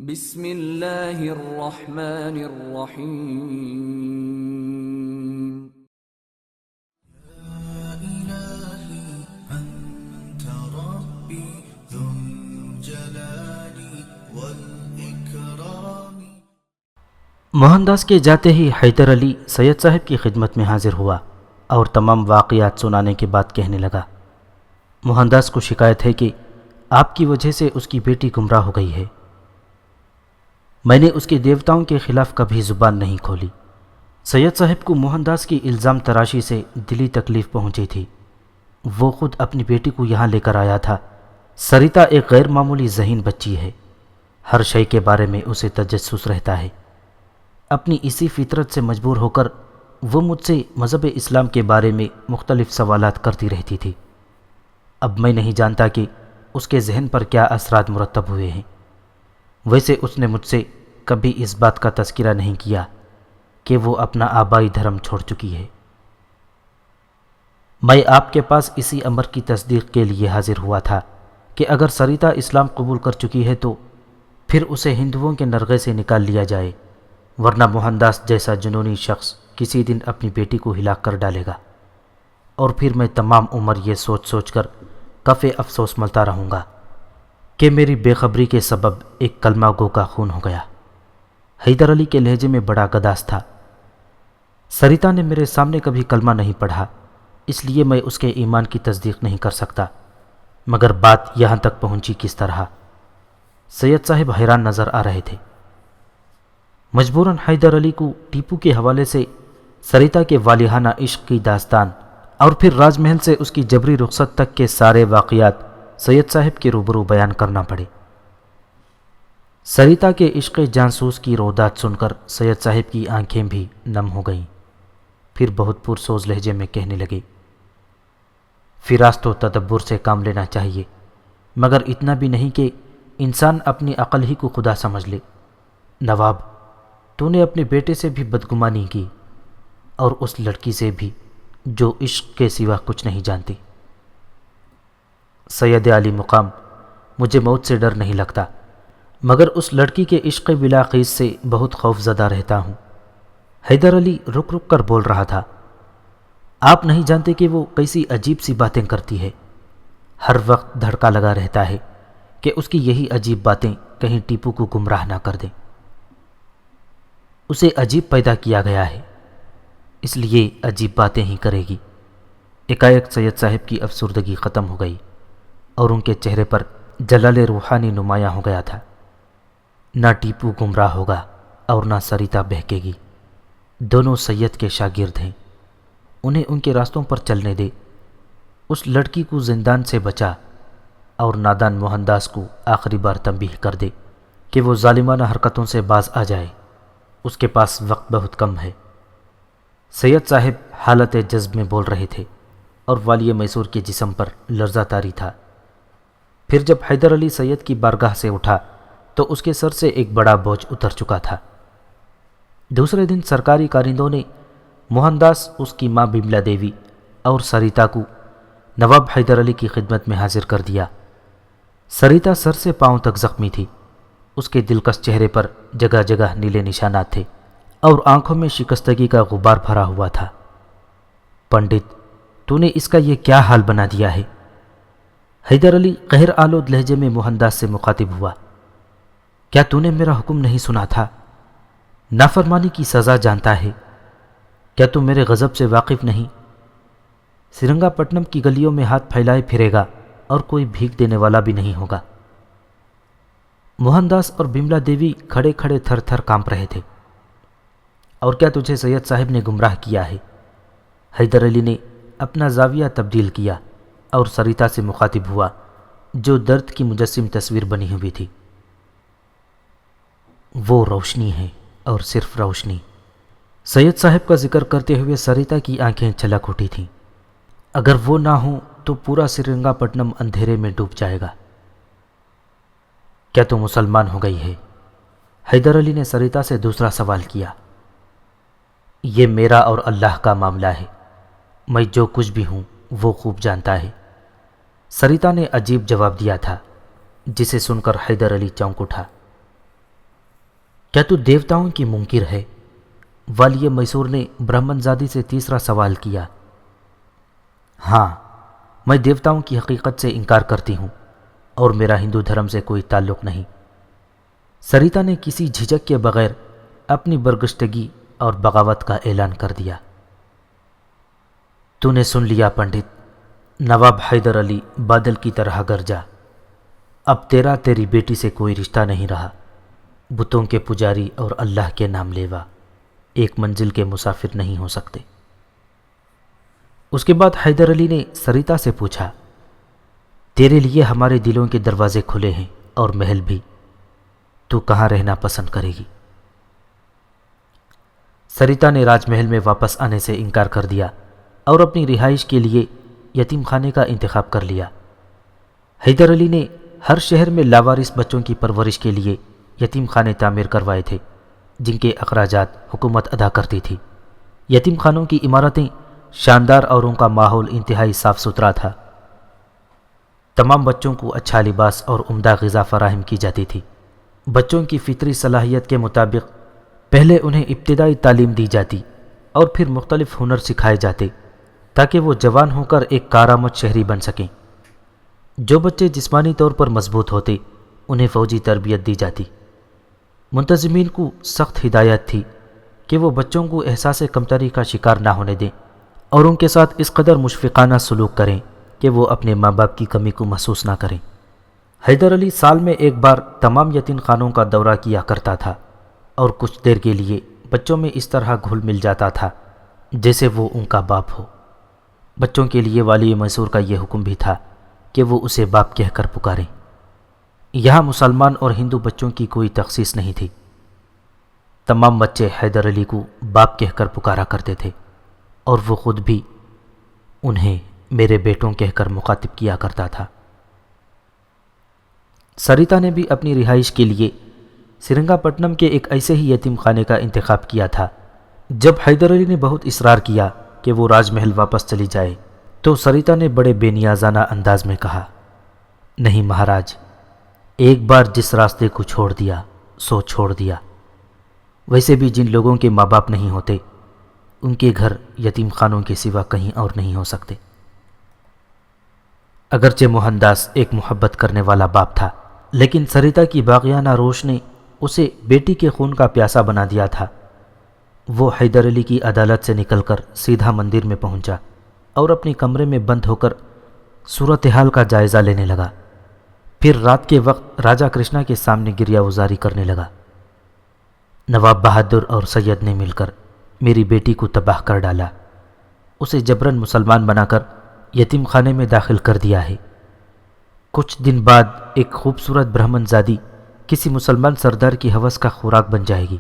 بسم اللہ الرحمن الرحیم۔ موہن داس کے جاتے ہی حیدر علی سید صاحب کی خدمت میں حاضر ہوا اور تمام واقعات سنانے کے بعد کہنے لگا، موہن داس کو شکایت ہے کہ آپ کی وجہ سے اس کی بیٹی گمراہ ہو گئی ہے۔ میں نے اس کے دیوتاؤں کے خلاف کبھی زبان نہیں کھولی۔ سید صاحب کو موہن داس کی الزام تراشی سے دلی تکلیف پہنچی تھی۔ وہ خود اپنی بیٹی کو یہاں لے کر آیا تھا۔ سریتا ایک غیر معمولی ذہین بچی ہے، ہر شے کے بارے میں اسے تجسس رہتا ہے۔ اپنی اسی فطرت سے مجبور ہو کر وہ مجھ سے مذہب اسلام کے بارے میں مختلف سوالات کرتی رہتی تھی۔ اب میں نہیں جانتا کہ اس کے ذہن پر کیا اثرات مرتب ہوئے ہیں۔ ویسے اس نے مجھ سے کبھی اس بات کا تذکرہ نہیں کیا کہ وہ اپنا آبائی دھرم چھوڑ چکی ہے۔ میں آپ کے پاس اسی امر کی تصدیق کے لیے حاضر ہوا تھا کہ اگر سریتا اسلام قبول کر چکی ہے تو پھر اسے ہندوؤں کے نرغے سے نکال لیا جائے، ورنہ موہن داس جیسا جنونی شخص کسی دن اپنی بیٹی کو ہلاک کر ڈالے گا، اور پھر میں تمام عمر یہ سوچ سوچ کر کف افسوس ملتا رہوں گا کہ میری بے خبری کے سبب ایک کلمہ گو کا خون ہو گیا۔ حیدر علی کے لہجے میں بڑا گداس تھا۔ سریتا نے میرے سامنے کبھی کلمہ نہیں پڑھا، اس لیے میں اس کے ایمان کی تصدیق نہیں کر سکتا، مگر بات یہاں تک پہنچی کس طرح؟ سید صاحب حیران نظر آ رہے تھے۔ مجبوراً حیدر علی کو ٹیپو کے حوالے سے سریتا کے والہانہ عشق کی داستان اور پھر راج محل سے اس کی جبری رخصت تک کے سارے واقعات سید صاحب کے روبرو بیان کرنا پڑے۔ سریتا کے عشق جانسوس کی رودات سن کر سید صاحب کی آنکھیں بھی نم ہو گئیں، پھر بہت پرسوز لہجے میں کہنے لگے، فراست و تدبر سے کام لینا چاہیے، مگر اتنا بھی نہیں کہ انسان اپنی عقل ہی کو خدا سمجھ لے۔ نواب، تو نے اپنے بیٹے سے بھی بدگمانی کی، اور اس لڑکی سے بھی جو عشق کے سوا کچھ نہیں جانتی۔ سید علی مقام، مجھے موت سے ڈر نہیں لگتا، مگر اس لڑکی کے عشق بلاخیز سے بہت خوف زدہ رہتا ہوں۔ حیدر علی رک رک کر بول رہا تھا، آپ نہیں جانتے کہ وہ کیسی عجیب سی باتیں کرتی ہے۔ ہر وقت دھڑکا لگا رہتا ہے کہ اس کی یہی عجیب باتیں کہیں ٹیپو کو گمراہ نہ کر دیں۔ اسے عجیب پیدا کیا گیا ہے، اس لیے عجیب باتیں ہی کرے گی۔ ایک سید صاحب کی افسردگی ختم ہو گئی اور ان کے چہرے پر جلال روحانی نمایاں ہو گیا تھا۔ نہ ٹیپو گمراہ ہوگا اور نہ سریتا بہکے گی، دونوں سید کے شاگرد ہیں، انہیں ان کے راستوں پر چلنے دے۔ اس لڑکی کو زندان سے بچا اور نادان موہن داس کو آخری بار تنبیہ کر دے کہ وہ ظالمانہ حرکتوں سے باز آ جائے، اس کے پاس وقت بہت کم ہے۔ سید صاحب حالت جذب میں بول رہے تھے اور والی میسور کے جسم پر لرزہ طاری تھا۔ پھر جب حیدر علی سید کی بارگاہ سے اٹھا تو اس کے سر سے ایک بڑا بوجھ اتر چکا تھا۔ دوسرے دن سرکاری کارندوں نے موہن داس، اس کی ماں بملا دیوی اور سریتا کو نواب حیدر علی کی خدمت میں حاضر کر دیا۔ سریتا سر سے پاؤں تک زخمی تھی، اس کے دلکش چہرے پر جگہ جگہ نیلے نشانات تھے اور آنکھوں میں شکستگی کا غبار بھرا ہوا تھا۔ پنڈت، تو نے اس کا یہ کیا حال بنا دیا ہے؟ حیدر علی قہر آلود لہجے میں موہن داس سے مخاطب ہوا، کیا تو نے میرا حکم نہیں سنا تھا؟ نافرمانی کی سزا جانتا ہے، کیا تو میرے غضب سے واقف نہیں؟ سرنگا پٹنم کی گلیوں میں ہاتھ پھیلائے پھرے گا اور کوئی بھیک دینے والا بھی نہیں ہوگا۔ موہن داس اور بملا دیوی کھڑے کھڑے تھر تھر کانپ رہے تھے۔ اور کیا تجھے سید صاحب نے گمراہ کیا ہے؟ حیدر علی نے اپنا زاویہ تبدیل کیا اور سریتا سے مخاطب ہوا جو درد کی مجسم تصویر بنی ہوئی تھی۔ وہ روشنی ہے اور صرف روشنی۔ سید صاحب کا ذکر کرتے ہوئے سریتا کی آنکھیں چھلک اٹھی تھیں۔ اگر وہ نہ ہوں تو پورا سرنگا پٹنم اندھیرے میں ڈوب جائے گا۔ کیا تو مسلمان ہو گئی ہے؟ حیدر علی نے سریتا سے دوسرا سوال کیا۔ یہ میرا اور اللہ کا معاملہ ہے، میں جو کچھ بھی ہوں وہ خوب جانتا ہے، سریتا نے عجیب جواب دیا تھا، جسے سن کر حیدر علی چونک اٹھا۔ کیا تو دیوتاؤں کی منکر ہے؟ والی میسور نے برہمن زادی سے تیسرا سوال کیا۔ ہاں، میں دیوتاؤں کی حقیقت سے انکار کرتی ہوں اور میرا ہندو دھرم سے کوئی تعلق نہیں۔ سریتا نے کسی جھجک کے بغیر اپنی برگشتگی اور بغاوت کا اعلان کر دیا۔ تو نے سن لیا پنڈت، نواب حیدر علی بادل کی طرح گرجا۔ اب تیری بیٹی سے کوئی رشتہ نہیں رہا۔ بتوں کے پجاری اور اللہ کے نام لیوا ایک منزل کے مسافر نہیں ہو سکتے۔ اس کے بعد حیدر علی نے سریتا سے پوچھا، تیرے لیے ہمارے دلوں کے دروازے کھلے ہیں اور محل بھی، تو کہاں رہنا پسند کرے گی؟ سریتا نے راج محل میں واپس آنے سے انکار کر دیا اور اپنی رہائش کے لیے یتیم خانے کا انتخاب کر لیا۔ حیدر علی نے ہر شہر میں لاوارث بچوں کی پرورش کے لیے یتیم خانے تعمیر کروائے تھے، جن کے اخراجات حکومت ادا کرتی تھی۔ یتیم خانوں کی عمارتیں شاندار اور ان کا ماحول انتہائی صاف ستھرا تھا۔ تمام بچوں کو اچھا لباس اور عمدہ غذا فراہم کی جاتی تھی۔ بچوں کی فطری صلاحیت کے مطابق پہلے انہیں ابتدائی تعلیم دی جاتی اور پھر مختلف ہنر سکھائے جاتے تاکہ وہ جوان ہو کر ایک کارآمد شہری بن سکیں۔ جو بچے جسمانی طور پر مضبوط ہوتے انہیں فوجی تربیت دی جاتی۔ منتظمین کو سخت ہدایت تھی کہ وہ بچوں کو احساس کمتری کا شکار نہ ہونے دیں اور ان کے ساتھ اس قدر مشفقانہ سلوک کریں کہ وہ اپنے ماں باپ کی کمی کو محسوس نہ کریں۔ حیدر علی سال میں ایک بار تمام یتیم خانوں کا دورہ کیا کرتا تھا اور کچھ دیر کے لیے بچوں میں اس طرح گھل مل جاتا تھا جیسے وہ ان کا باپ ہو۔ بچوں کے لیے والی میسور کا یہ حکم بھی تھا کہ وہ اسے باپ کہہ کر پکاریں۔ یہاں مسلمان اور ہندو بچوں کی کوئی تخصیص نہیں تھی۔ تمام بچے حیدر علی کو باپ کہہ کر پکارا کرتے تھے اور وہ خود بھی انہیں میرے بیٹوں کہہ کر مخاطب کیا کرتا تھا۔ سریتا نے بھی اپنی رہائش کے لیے سرنگا پٹنم کے ایک ایسے ہی یتیم خانے کا انتخاب کیا تھا۔ جب حیدر علی نے بہت اصرار کیا کہ وہ راج محل واپس چلی جائے تو سریتا نے بڑے بے نیازانہ انداز میں کہا، نہیں مہاراج، ایک بار جس راستے کو چھوڑ دیا سو چھوڑ دیا۔ ویسے بھی جن لوگوں کے ماں باپ نہیں ہوتے ان کے گھر یتیم خانوں کے سوا کہیں اور نہیں ہو سکتے۔ اگرچہ موہن داس ایک محبت کرنے والا باپ تھا، لیکن سریتا کی باغیانہ روش نے اسے بیٹی کے خون کا پیاسا بنا دیا تھا۔ وہ حیدر علی کی عدالت سے نکل کر سیدھا مندر میں پہنچا اور اپنی کمرے میں بند ہو کر صورتحال کا جائزہ لینے لگا۔ پھر رات کے وقت راجا کرشنا کے سامنے گریہ وزاری کرنے لگا۔ نواب بہادر اور سید نے مل کر میری بیٹی کو تباہ کر ڈالا، اسے جبراً مسلمان بنا کر یتیم خانے میں داخل کر دیا ہے۔ کچھ دن بعد ایک خوبصورت برہمن زادی کسی مسلمان سردار کی ہوس کا خوراک بن جائے گی۔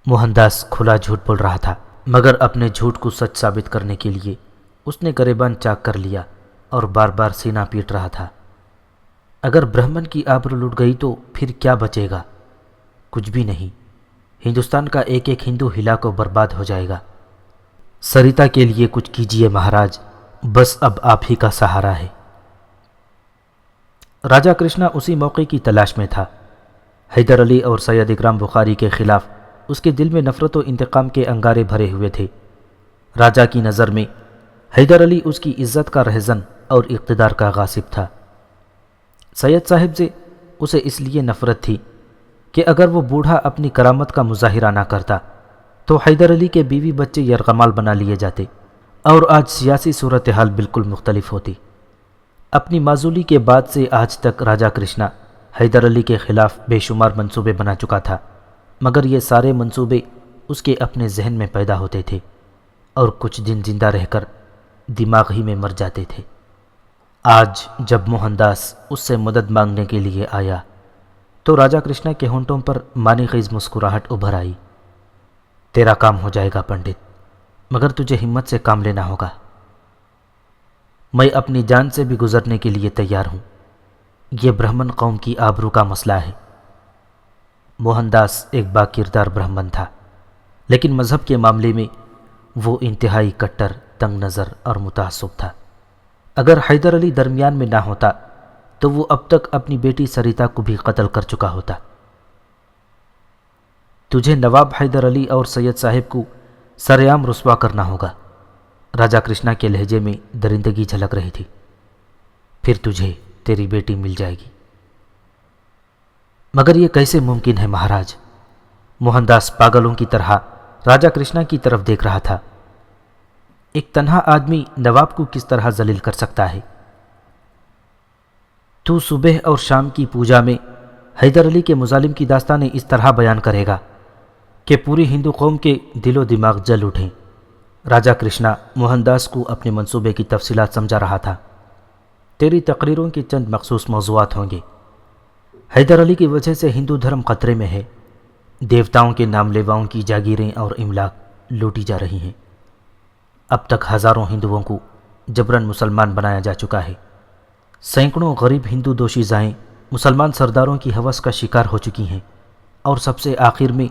موہن داس کھلا جھوٹ بول رہا تھا، مگر اپنے جھوٹ کو سچ ثابت کرنے کے لیے اس نے گریبان چاک کر لیا اور بار بار سینہ پیٹ رہا تھا۔ اگر برہمن کی آبرو لٹ گئی تو پھر کیا بچے گا؟ کچھ بھی نہیں۔ ہندوستان کا ایک ایک ہندو ہلاک و برباد ہو جائے گا۔ سریتا کے لیے کچھ کیجیے مہاراج، بس اب آپ ہی کا سہارا ہے۔ راجا کرشنا اسی موقع کی تلاش میں تھا۔ حیدر علی اور سید اکرام بخاری کے خلاف اس کے دل میں نفرت و انتقام کے انگارے بھرے ہوئے تھے۔ راجا کی نظر میں حیدر علی اس کی عزت کا رہزن اور اقتدار کا غاصب تھا۔ سید صاحب سے اسے اس لیے نفرت تھی کہ اگر وہ بوڑھا اپنی کرامت کا مظاہرہ نہ کرتا تو حیدر علی کے بیوی بچے یرغمال بنا لیے جاتے اور آج سیاسی صورتحال بالکل مختلف ہوتی۔ اپنی معزولی کے بعد سے آج تک راجا کرشنا حیدر علی کے خلاف بے شمار منصوبے بنا چکا تھا، مگر یہ سارے منصوبے اس کے اپنے ذہن میں پیدا ہوتے تھے اور کچھ دن زندہ رہ کر دماغ ہی میں مر جاتے تھے۔ آج جب موہن داس اس سے مدد مانگنے کے لیے آیا تو راجا کرشنا کے ہونٹوں پر معنی خیز مسکراہٹ ابھر آئی۔ تیرا کام ہو جائے گا پنڈت، مگر تجھے ہمت سے کام لینا ہوگا۔ میں اپنی جان سے بھی گزرنے کے لیے تیار ہوں۔ یہ برہمن قوم کی آبرو کا مسئلہ ہے۔ موہن داس ایک با کردار برہمن تھا، لیکن مذہب کے معاملے میں وہ انتہائی کٹر، تنگ نظر اور متعصب تھا۔ اگر حیدر علی درمیان میں نہ ہوتا تو وہ اب تک اپنی بیٹی سریتا کو بھی قتل کر چکا ہوتا۔ تجھے نواب حیدر علی اور سید صاحب کو سرعام رسوا کرنا ہوگا۔ راجہ کرشنا کے لہجے میں درندگی جھلک رہی تھی۔ پھر تجھے تیری بیٹی مل جائے گی۔ مگر یہ کیسے ممکن ہے مہاراج؟ موہن داس پاگلوں کی طرح راجہ کرشنا کی طرف دیکھ رہا تھا۔ ایک تنہا آدمی نواب کو کس طرح ذلیل کر سکتا ہے؟ تو صبح اور شام کی پوجا میں حیدر علی کے مظالم کی داستانیں اس طرح بیان کرے گا کہ پوری ہندو قوم کے دل و دماغ جل اٹھیں۔ راجہ کرشنا موہن داس کو اپنے منصوبے کی تفصیلات سمجھا رہا تھا۔ تیری تقریروں کے چند مخصوص موضوعات ہوں گے۔ حیدر علی کی وجہ سے ہندو دھرم خطرے میں ہے۔ دیوتاؤں کے نام لیواؤں کی جاگیریں اور املاک لوٹی جا رہی ہیں۔ اب تک ہزاروں ہندوؤں کو جبراً مسلمان بنایا جا چکا ہے۔ سینکڑوں غریب ہندو دوشیزائیں مسلمان سرداروں کی ہوس کا شکار ہو چکی ہیں، اور سب سے آخر میں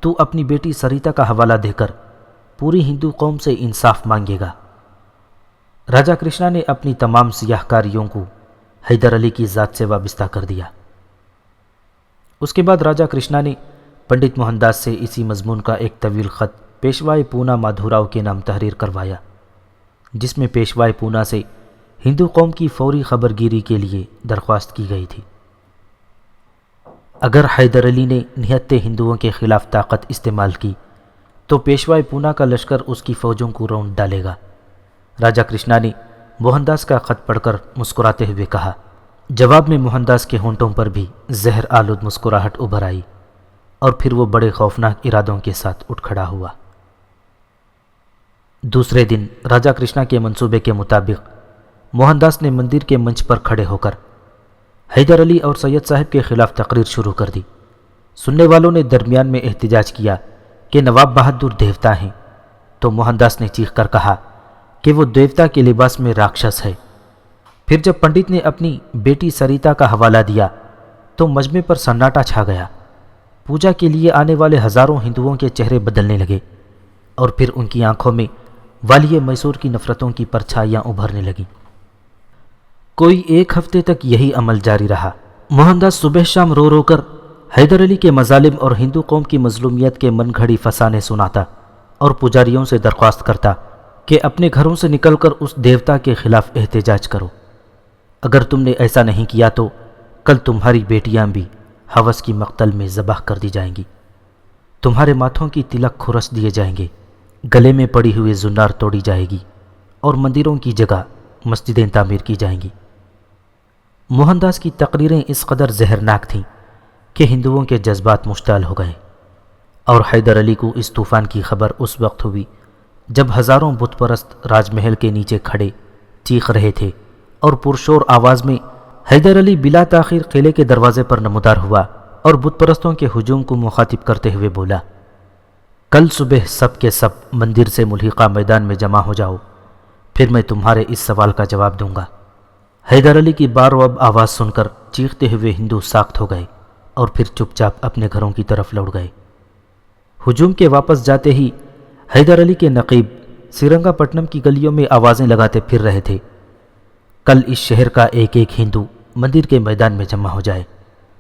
تو اپنی بیٹی سریتا کا حوالہ دے کر پوری ہندو قوم سے انصاف مانگے گا۔ راجہ کرشنا نے اپنی تمام سیاہ کاریوں کو حیدر علی کی ذات سے وابستہ کر دیا۔ اس کے بعد راجہ کرشنا نے پنڈت موہن داس سے اسی مضمون کا ایک طویل خط پیشوائے پونا مادھوراؤ کے نام تحریر کروایا، جس میں پیشوائے پونا سے ہندو قوم کی فوری خبرگیری کے لیے درخواست کی گئی تھی۔ اگر حیدر علی نے نہتے ہندوؤں کے خلاف طاقت استعمال کی تو پیشوائے پونا کا لشکر اس کی فوجوں کو رونڈ ڈالے گا۔ راجہ کرشنا نے موہن داس کا خط پڑھ کر مسکراتے ہوئے کہا۔ جواب میں موہن داس کے ہونٹوں پر بھی زہر آلود مسکراہٹ ابھر آئی، اور پھر وہ بڑے خوفناک ارادوں کے ساتھ اٹھ کھڑا ہوا۔ دوسرے دن راجہ کرشنا کے منصوبے کے مطابق موہن داس نے مندر کے منچ پر کھڑے ہو کر حیدر علی اور سید صاحب کے خلاف تقریر شروع کر دی۔ سننے والوں نے درمیان میں احتجاج کیا کہ نواب بہادر دیوتا ہیں، تو موہن داس نے چیخ کر کہا کہ وہ دیوتا کے لباس میں راکشس ہے۔ پھر جب پنڈت نے اپنی بیٹی سریتا کا حوالہ دیا تو مجمع پر سناٹا چھا گیا۔ پوجا کے لیے آنے والے ہزاروں ہندوؤں کے چہرے بدلنے لگے، اور پھر ان کی آنکھوں میں والی میسور کی نفرتوں کی پرچھائیاں ابھرنے لگیں۔ کوئی ایک ہفتے تک یہی عمل جاری رہا۔ موہن داس صبح شام رو رو کر حیدر علی کے مظالم اور ہندو قوم کی مظلومیت کے من گھڑی فسانے سناتا، اور پجاریوں سے درخواست کرتا کہ اپنے گھروں سے نکل کر اس دیوتا کے خلاف احتجاج کرو۔ اگر تم نے ایسا نہیں کیا تو کل تمہاری بیٹیاں بھی ہوس کی مقتل میں ذبح کر دی جائیں گی، تمہارے ماتھوں کی تلک کھرس دیے جائیں گے، گلے میں پڑی ہوئی زنار توڑی جائے گی، اور مندروں کی جگہ مسجدیں تعمیر کی جائیں گی۔ موہن داس کی تقریریں اس قدر زہرناک تھیں کہ ہندوؤں کے جذبات مشتعل ہو گئے، اور حیدر علی کو اس طوفان کی خبر اس وقت ہوئی جب ہزاروں بت پرست راج محل کے نیچے کھڑے چیخ رہے تھے، اور پرشور آواز میں حیدر علی بلا تاخیر قلعے کے دروازے پر نمودار ہوا اور بت پرستوں کے ہجوم کو مخاطب کرتے ہوئے بولا، کل صبح سب کے سب مندر سے ملحقہ میدان میں جمع ہو جاؤ، پھر میں تمہارے اس سوال کا جواب دوں گا۔ حیدر علی کی بار و اب آواز سن کر چیختے ہوئے ہندو ساخت ہو گئے، اور پھر چپ چاپ اپنے گھروں کی طرف لوٹ گئے۔ ہجوم کے واپس جاتے ہی حیدر علی کے نقیب سرنگا پٹنم کی گلیوں میں آوازیں لگاتے پھر رہے تھے، کل اس شہر کا ایک ایک ہندو مندر کے میدان میں جمع ہو جائے،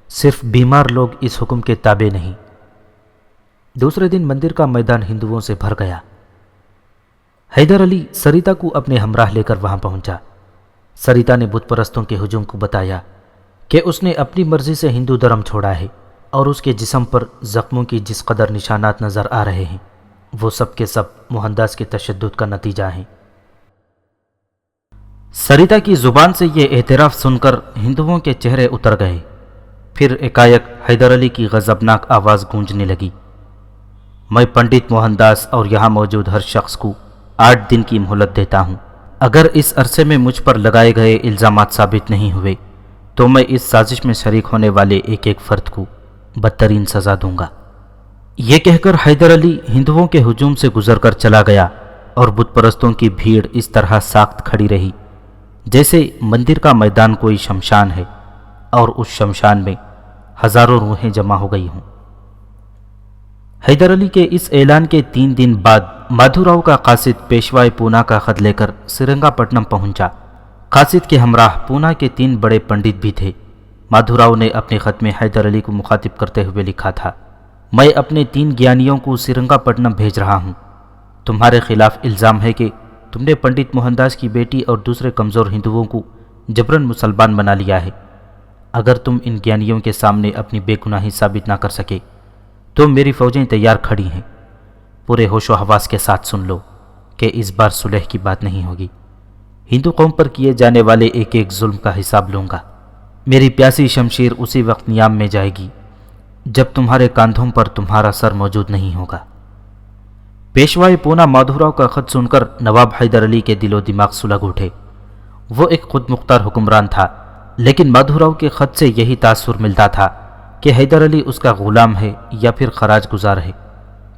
صرف بیمار لوگ اس حکم کے تابع نہیں۔ دوسرے دن مندر کا میدان ہندوؤں سے بھر گیا۔ حیدر علی سریتا کو اپنے ہمراہ لے کر وہاں پہنچا۔ سریتا نے بت پرستوں کے ہجوم کو بتایا کہ اس نے اپنی مرضی سے ہندو دھرم چھوڑا ہے، اور اس کے جسم پر زخموں کی جس قدر نشانات نظر آ رہے ہیں وہ سب کے سب موہن داس کے تشدد کا نتیجہ ہیں۔ سریتا کی زبان سے یہ اعتراف سن کر ہندوؤں کے چہرے اتر گئے۔ پھر ایکائک حیدر علی کی غضبناک آواز گونجنے لگی، میں پنڈت موہن داس اور یہاں موجود ہر شخص کو 8 دن کی مہلت دیتا ہوں۔ اگر اس عرصے میں مجھ پر لگائے گئے الزامات ثابت نہیں ہوئے تو میں اس سازش میں شریک ہونے والے ایک ایک فرد کو بدترین سزا دوں گا۔ یہ کہہ کر حیدر علی ہندوؤں کے ہجوم سے گزر کر چلا گیا، اور بت پرستوں کی بھیڑ اس طرح ساخت کھڑی رہی جیسے مندر کا میدان کوئی شمشان ہے، اور اس شمشان میں ہزاروں روحیں جمع ہو گئی ہوں۔ حیدر علی کے اس اعلان کے 3 دن بعد مادھوراؤ کا قاصد پیشوائے پونا کا خط لے کر سرنگا پٹنم پہنچا۔ قاصد کے ہمراہ پونا کے 3 بڑے پنڈت بھی تھے۔ مادھوراؤ نے اپنے خط میں حیدر علی کو مخاطب کرتے ہوئے لکھا تھا، میں اپنے 3 گیانیوں کو سرنگا پٹنم بھیج رہا ہوں۔ تمہارے خلاف الزام ہے کہ تم نے پنڈت موہن داس کی بیٹی اور دوسرے کمزور ہندوؤں کو جبراً مسلمان بنا لیا ہے۔ اگر تم ان گیانیوں کے سامنے اپنی بے گناہی ثابت نہ کر سکے تو میری فوجیں تیار کھڑی ہیں۔ پورے ہوش و حواس کے ساتھ سن لو کہ اس بار صلح کی بات نہیں ہوگی۔ ہندو قوم پر کیے جانے والے ایک ایک ظلم کا حساب لوں گا۔ میری پیاسی شمشیر اسی وقت نیام میں جائے گی جب تمہارے کاندھوں پر تمہارا سر موجود نہیں ہوگا۔ پیشوائے پونا مادھوراؤ کا خط سن کر نواب حیدر علی کے دل و دماغ سلگ اٹھے۔ وہ ایک خود مختار حکمران تھا، لیکن مادھوراؤ کے خط سے یہی تاثر ملتا تھا کہ حیدر علی اس کا غلام ہے یا پھر خراج گزار ہے۔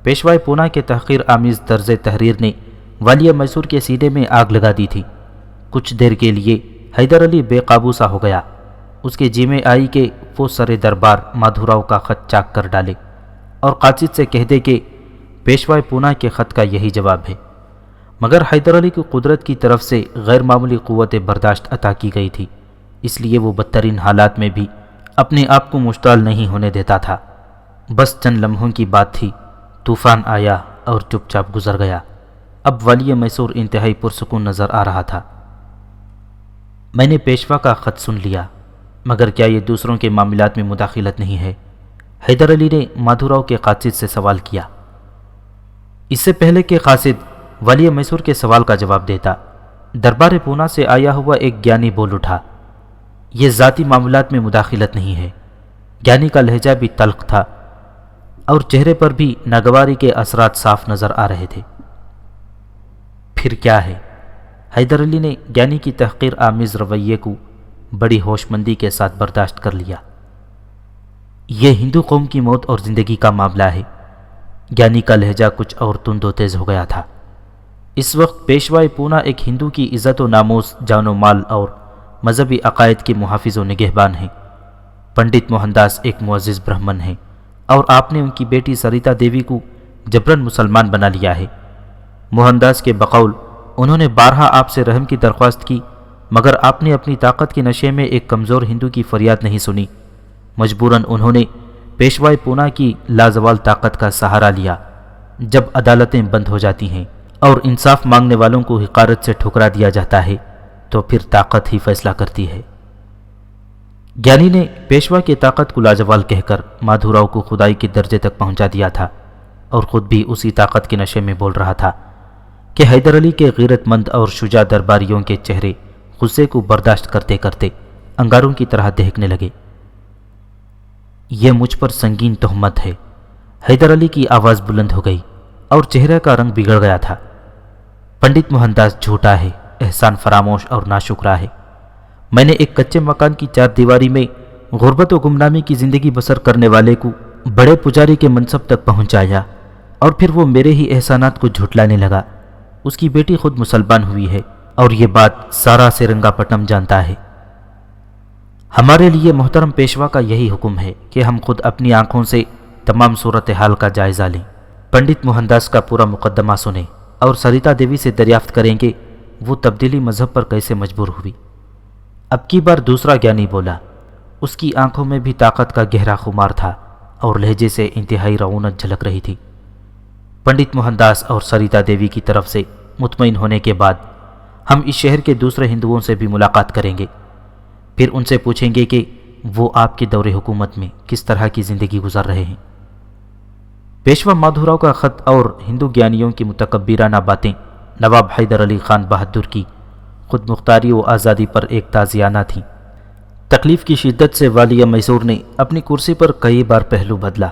پیشوائے پونا کے تحقیر آمیز طرز تحریر نے والیہ میسور کے سینے میں آگ لگا دی تھی۔ کچھ دیر کے لیے حیدر علی بے قابو سا ہو گیا۔ اس کے جی میں آئی کہ وہ سر دربار مادھوراؤ کا خط چاک کر ڈالے اور قاصد سے کہہ دے کہ پیشوائے پونا کے خط کا یہی جواب ہے، مگر حیدر علی کو قدرت کی طرف سے غیر معمولی قوت برداشت عطا کی گئی تھی، اس لیے وہ بدترین حالات میں بھی اپنے آپ کو مشتعل نہیں ہونے دیتا تھا۔ بس چند لمحوں کی بات تھی، طوفان آیا اور چپ چاپ گزر گیا۔ اب والیہ میسور انتہائی پرسکون نظر آ رہا تھا۔ میں نے پیشوا کا خط سن لیا، مگر کیا یہ دوسروں کے معاملات میں مداخلت نہیں ہے؟ حیدر علی نے مادھوراؤ کے قاصد سے سوال کیا۔ اس سے پہلے کہ قاصد والیہ میسور کے سوال کا جواب دیتا، دربار پونا سے آیا ہوا ایک گیانی بول اٹھا، یہ ذاتی معاملات میں مداخلت نہیں ہے۔ گیانی کا لہجہ بھی تلخ تھا اور چہرے پر بھی ناگواری کے اثرات صاف نظر آ رہے تھے۔ پھر کیا ہے؟ حیدر علی نے گیانی کی تحقیر آمیز رویے کو بڑی ہوش مندی کے ساتھ برداشت کر لیا۔ یہ ہندو قوم کی موت اور زندگی کا معاملہ ہے۔ گیانی کا لہجہ کچھ اور تند و تیز ہو گیا تھا۔ اس وقت پیشوائے پونا ایک ہندو کی عزت و ناموس، جان و مال اور مذہبی عقائد کے محافظ و نگہبان ہیں۔ پنڈت موہن داس ایک معزز برہمن ہیں اور آپ نے ان کی بیٹی سریتا دیوی کو جبراً مسلمان بنا لیا ہے۔ موہن داس کے بقول انہوں نے بارہا آپ سے رحم کی درخواست کی، مگر آپ نے اپنی طاقت کے نشے میں ایک کمزور ہندو کی فریاد نہیں سنی۔ مجبوراً انہوں نے پیشوائے پونا کی لازوال طاقت کا سہارا لیا۔ جب عدالتیں بند ہو جاتی ہیں اور انصاف مانگنے والوں کو حقارت سے ٹھکرا دیا جاتا ہے تو پھر طاقت ہی فیصلہ کرتی ہے۔ گیانی نے پیشوا کی طاقت کو لاجوال کہہ کر مادھوراؤ کو خدائی کے درجے تک پہنچا دیا تھا اور خود بھی اسی طاقت کے نشے میں بول رہا تھا کہ حیدر علی کے غیرت مند اور شجاع درباریوں کے چہرے غصے کو برداشت کرتے کرتے انگاروں کی طرح دہکنے لگے۔ یہ مجھ پر سنگین تہمت ہے۔ حیدر علی کی آواز بلند ہو گئی اور چہرے کا رنگ بگڑ گیا تھا۔ پنڈت موہن داس جھوٹا ہے، احسان فراموش اور ناشکرا ہے۔ میں نے ایک کچے مکان کی 4 دیواری میں غربت و گمنامی کی زندگی بسر کرنے والے کو بڑے پجاری کے منصب تک پہنچایا اور پھر وہ میرے ہی احسانات کو جھٹلانے لگا۔ اس کی بیٹی خود مسلمان ہوئی ہے اور یہ بات سارا سرنگا پٹنم جانتا ہے۔ ہمارے لیے محترم پیشوا کا یہی حکم ہے کہ ہم خود اپنی آنکھوں سے تمام صورتحال کا جائزہ لیں، پنڈت موہن داس کا پورا مقدمہ سنیں اور سریتا دیوی سے دریافت کریں کہ وہ تبدیلی مذہب پر کیسے مجبور ہوئی۔ اب کی بار دوسرا گیانی بولا۔ اس کی آنکھوں میں بھی طاقت کا گہرا خمار تھا اور لہجے سے انتہائی رعونت جھلک رہی تھی۔ پنڈت موہن داس اور سریتا دیوی کی طرف سے مطمئن ہونے کے بعد ہم اس شہر کے دوسرے ہندوؤں سے بھی ملاقات کریں گے، پھر ان سے پوچھیں گے کہ وہ آپ کے دور حکومت میں کس طرح کی زندگی گزار رہے ہیں۔ پیشوا مادھوراؤ کا خط اور ہندو گیانیوں کی متکبرانہ باتیں نواب حیدر علی خان بہادر کی خود مختاری و آزادی پر ایک تازیانہ تھیں۔ تکلیف کی شدت سے والیہ میسور نے اپنی کرسی پر کئی بار پہلو بدلا،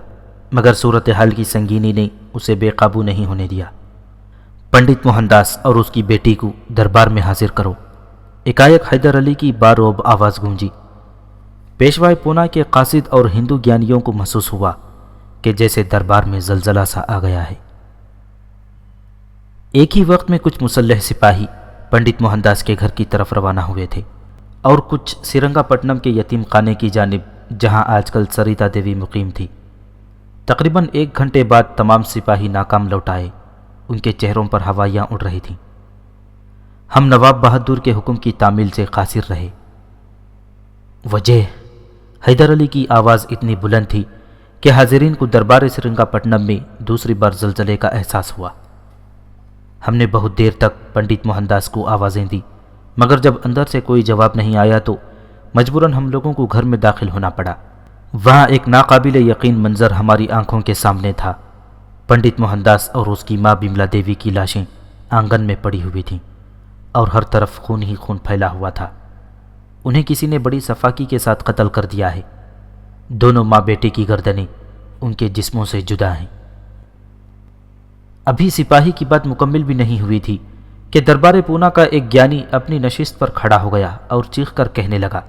مگر صورتحال کی سنگینی نے اسے بے قابو نہیں ہونے دیا۔ پنڈت موہن داس اور اس کی بیٹی کو دربار میں حاضر کرو، ایکائک حیدر علی کی باروب آواز گونجی۔ پیشوائے پونا کے قاصد اور ہندو گیانیوں کو محسوس ہوا کہ جیسے دربار میں زلزلہ سا آ گیا ہے۔ ایک ہی وقت میں کچھ مسلح سپاہی پنڈت موہن داس کے گھر کی طرف روانہ ہوئے تھے اور کچھ سرنگا پٹنم کے یتیم خانے کی جانب، جہاں آج کل سریتا دیوی مقیم تھی۔ تقریباً 1 گھنٹے بعد تمام سپاہی ناکام لوٹ آئے۔ ان کے چہروں پر ہوائیاں اڑ رہی تھیں۔ ہم نواب بہادر کے حکم کی تعمیل سے قاصر رہے۔ وجہ؟ حیدر علی کی آواز اتنی بلند تھی کہ حاضرین کو دربار سرنگا پٹنم میں دوسری بار زلزلے کا احساس ہوا۔ ہم نے بہت دیر تک پنڈت موہن داس کو آوازیں دی، مگر جب اندر سے کوئی جواب نہیں آیا تو مجبوراً ہم لوگوں کو گھر میں داخل ہونا پڑا۔ وہاں ایک ناقابل یقین منظر ہماری آنکھوں کے سامنے تھا۔ پنڈت موہن داس اور اس کی ماں بملا دیوی کی لاشیں آنگن میں پڑی ہوئی تھیں اور ہر طرف خون ہی خون پھیلا ہوا تھا۔ انہیں کسی نے بڑی صفاکی کے ساتھ قتل کر دیا ہے۔ دونوں ماں بیٹے کی گردنیں ان کے جسموں سے جدا ہیں۔ ابھی سپاہی کی بات مکمل بھی نہیں ہوئی تھی کہ دربار پونا کا ایک گیانی اپنی نشست پر کھڑا ہو گیا اور چیخ کر کہنے لگا،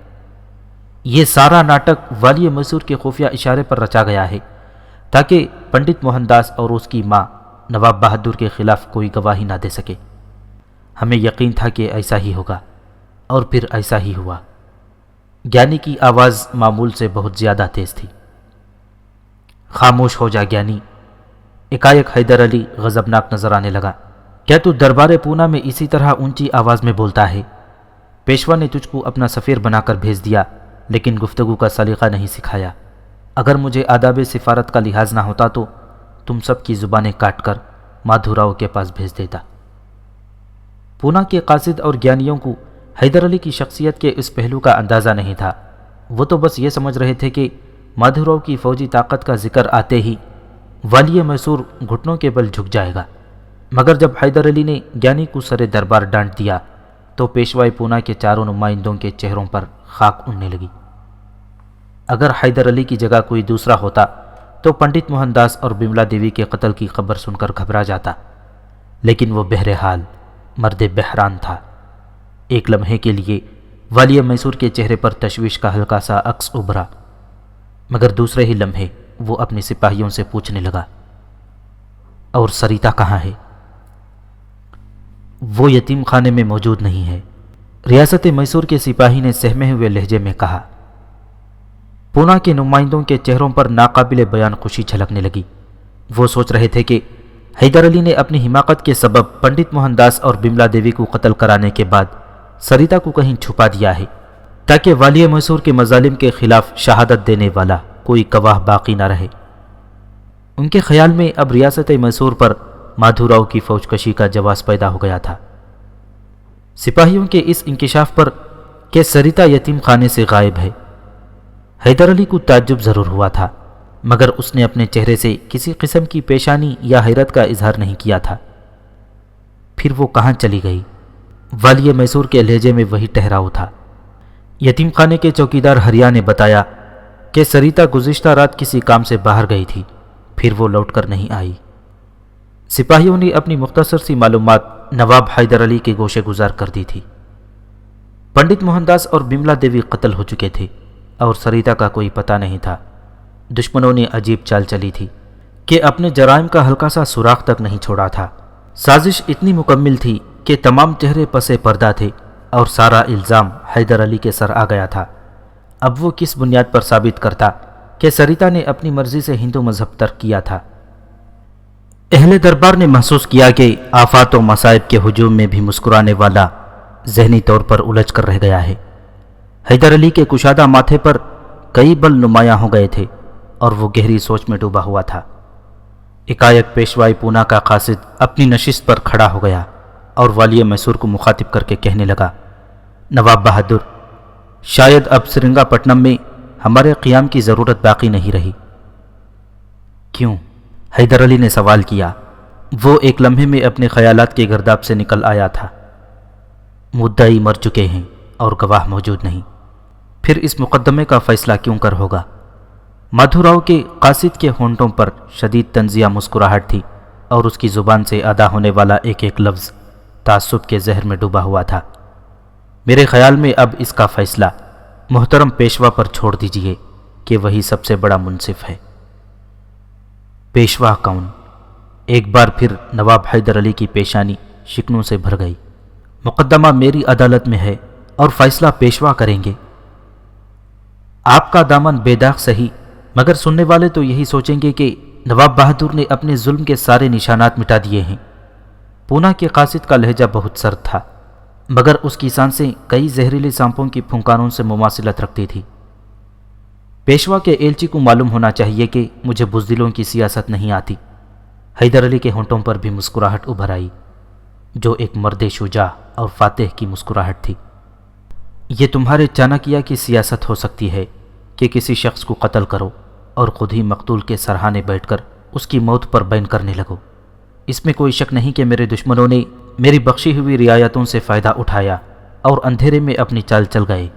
یہ سارا ناٹک والی میسور کے خفیہ اشارے پر رچا گیا ہے تاکہ پنڈت موہن داس اور اس کی ماں نواب بہادر کے خلاف کوئی گواہی نہ دے سکے۔ ہمیں یقین تھا کہ ایسا ہی ہوگا، اور پھر ایسا ہی ہوا۔ گیانی کی آواز معمول سے بہت زیادہ تیز تھی۔ خاموش ہو جا گیانی، ایک حیدر علی غضبناک نظر آنے لگا۔ کیا تو دربار پونا میں اسی طرح اونچی آواز میں بولتا ہے؟ پیشوا نے تجھ کو اپنا سفیر بنا کر بھیج دیا، لیکن گفتگو کا سلیقہ نہیں سکھایا۔ اگر مجھے آداب سفارت کا لحاظ نہ ہوتا تو تم سب کی زبانیں کاٹ کر مادھوراؤ کے پاس بھیج دیتا۔ پونا کے قاصد اور گیانیوں کو حیدر علی کی شخصیت کے اس پہلو کا اندازہ نہیں تھا۔ وہ تو بس یہ سمجھ رہے تھے کہ مادھوراؤ کی فوجی طاقت کا ذکر آتے ہی والی میسور گھٹنوں کے بل جھک جائے گا۔ مگر جب حیدر علی نے گیانی کو سر دربار ڈانٹ دیا تو پیشوائی پونا کے چاروں نمائندوں کے چہروں پر خاک اڑنے لگی۔ اگر حیدر علی کی جگہ کوئی دوسرا ہوتا تو پنڈت موہن داس اور بملا دیوی کے قتل کی خبر سن کر گھبرا جاتا، لیکن وہ بہرحال مرد بحران تھا۔ ایک لمحے کے لیے والی میسور کے چہرے پر تشویش کا ہلکا سا عکس ابھرا، مگر دوسرے ہی لمحے وہ اپنے سپاہیوں سے پوچھنے لگا، اور سریتا کہاں ہے؟ وہ یتیم خانے میں موجود نہیں ہے، ریاست میسور کے سپاہی نے سہمے ہوئے لہجے میں کہا۔ پونا کے نمائندوں کے چہروں پر ناقابل بیان خوشی جھلکنے لگی۔ وہ سوچ رہے تھے کہ حیدر علی نے اپنی حماقت کے سبب پنڈت موہن داس اور بملا دیوی کو قتل کرانے کے بعد سریتا کو کہیں چھپا دیا ہے تاکہ والی میسور کے مظالم کے خلاف شہادت دینے والا کوئی گواہ باقی نہ رہے۔ ان کے خیال میں اب ریاست میسور پر مادھوراؤ کی فوج کشی کا جواز پیدا ہو گیا تھا۔ سپاہیوں کے اس انکشاف پر کہ سریتا یتیم خانے سے غائب ہے، حیدر علی کو تعجب ضرور ہوا تھا، مگر اس نے اپنے چہرے سے کسی قسم کی پیشانی یا حیرت کا اظہار نہیں کیا تھا۔ پھر وہ کہاں چلی گئی؟ والی میسور کے لہجے میں وہی ٹھہراؤ تھا۔ یتیم خانے کے چوکیدار ہریا نے بتایا کہ سریتا گزشتہ رات کسی کام سے باہر گئی تھی، پھر وہ لوٹ کر نہیں آئی۔ سپاہیوں نے اپنی مختصر سی معلومات نواب حیدر علی کے گوشے گزار کر دی تھی۔ پنڈت موہن داس اور بملا دیوی قتل ہو چکے تھے اور سریتا کا کوئی پتہ نہیں تھا۔ دشمنوں نے عجیب چال چلی تھی کہ اپنے جرائم کا ہلکا سا سوراخ تک نہیں چھوڑا تھا۔ سازش اتنی مکمل تھی کہ تمام چہرے پس پردہ تھے اور سارا الزام حیدر علی کے سر آ گیا تھا۔ اب وہ کس بنیاد پر ثابت کرتا کہ سریتا نے اپنی مرضی سے ہندو مذہب ترک کیا تھا؟ اہل دربار نے محسوس کیا کہ آفات و مصائب کے ہجوم میں بھی مسکرانے والا ذہنی طور پر الجھ کر رہ گیا ہے۔ حیدر علی کے کشادہ ماتھے پر کئی بل نمایاں ہو گئے تھے اور وہ گہری سوچ میں ڈوبا ہوا تھا۔ ایک پیشوائی پونا کا قاصد اپنی نشست پر کھڑا ہو گیا اور والی میسور کو مخاطب کر کے کہنے لگا، نواب بہادر، شاید اب سرنگا پٹنم میں ہمارے قیام کی ضرورت باقی نہیں رہی۔ کیوں؟ حیدر علی نے سوال کیا۔ وہ ایک لمحے میں اپنے خیالات کے گرداب سے نکل آیا تھا۔ مدعی مر چکے ہیں اور گواہ موجود نہیں، پھر اس مقدمے کا فیصلہ کیوں کر ہوگا؟ مادھوراؤ کے قاصد کے ہونٹوں پر شدید طنزیہ مسکراہٹ تھی اور اس کی زبان سے ادا ہونے والا ایک ایک لفظ تعصب کے زہر میں ڈوبا ہوا تھا۔ میرے خیال میں اب اس کا فیصلہ محترم پیشوا پر چھوڑ دیجئے کہ وہی سب سے بڑا منصف ہے۔ پیشوا کون؟ ایک بار پھر نواب حیدر علی کی پیشانی شکنوں سے بھر گئی۔ مقدمہ میری عدالت میں ہے اور فیصلہ پیشوا کریں گے۔ آپ کا دامن بے داغ سہی، مگر سننے والے تو یہی سوچیں گے کہ نواب بہادر نے اپنے ظلم کے سارے نشانات مٹا دیے ہیں۔ پونا کے قاصد کا لہجہ بہت سرد تھا، مگر اس کی سانسیں کئی زہریلی سانپوں کی پھنکاروں سے مماثلت رکھتی تھی۔ پیشوا کے ایلچی کو معلوم ہونا چاہیے کہ مجھے بزدلوں کی سیاست نہیں آتی۔ حیدر علی کے ہونٹوں پر بھی مسکراہٹ ابھر آئی، جو ایک مرد شجاع اور فاتح کی مسکراہٹ تھی۔ یہ تمہارے چانکیہ کی سیاست ہو سکتی ہے کہ کسی شخص کو قتل کرو اور خود ہی مقتول کے سرہانے بیٹھ کر اس کی موت پر بین کرنے لگو۔ اس میں کوئی شک نہیں کہ میرے دشمنوں نے میری بخشی ہوئی رعایتوں سے فائدہ اٹھایا اور اندھیرے میں اپنی چال چل گئے،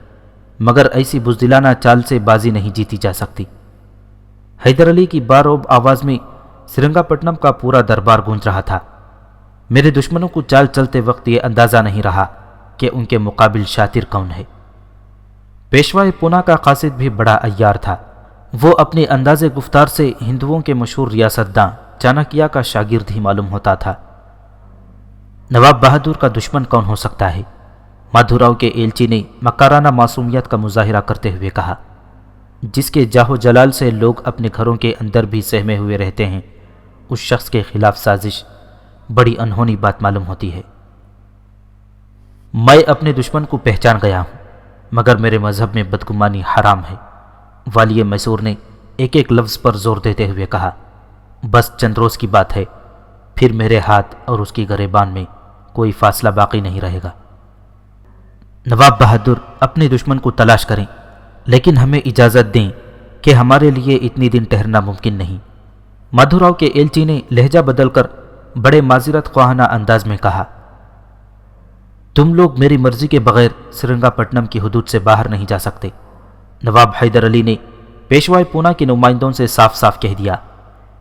مگر ایسی بزدلانہ چال سے بازی نہیں جیتی جا سکتی۔ حیدر علی کی باروب آواز میں سرنگا پٹنم کا پورا دربار گونج رہا تھا۔ میرے دشمنوں کو چال چلتے وقت یہ اندازہ نہیں رہا کہ ان کے مقابل شاطر کون ہے۔ پیشوائے پونا کا قاصد بھی بڑا عیار تھا۔ وہ اپنے انداز گفتار سے ہندوؤں کے مشہور ریاستداں چانکیہ کا شاگرد ہی معلوم ہوتا تھا۔ نواب بہادر کا دشمن کون ہو سکتا ہے؟ مادھوراؤ کے ایلچی نے مکارانہ معصومیت کا مظاہرہ کرتے ہوئے کہا۔ جس کے جاہ و جلال سے لوگ اپنے گھروں کے اندر بھی سہمے ہوئے رہتے ہیں، اس شخص کے خلاف سازش بڑی انہونی بات معلوم ہوتی ہے۔ میں اپنے دشمن کو پہچان گیا ہوں، مگر میرے مذہب میں بدگمانی حرام ہے۔ والی میسور نے ایک ایک لفظ پر زور دیتے ہوئے کہا۔ بس چند روز کی بات ہے، پھر میرے ہاتھ اور اس کی گریبان میں کوئی فاصلہ باقی نہیں رہے گا۔ نواب بہادر اپنے دشمن کو تلاش کریں، لیکن ہمیں اجازت دیں کہ ہمارے لیے اتنی دن ٹھہرنا ممکن نہیں۔ مادھوراؤ کے ایلچی نے لہجہ بدل کر بڑے معذرت خواہانہ انداز میں کہا۔ تم لوگ میری مرضی کے بغیر سرنگا پٹنم کی حدود سے باہر نہیں جا سکتے۔ نواب حیدر علی نے پیشوائے پونا کے نمائندوں سے صاف صاف کہہ دیا،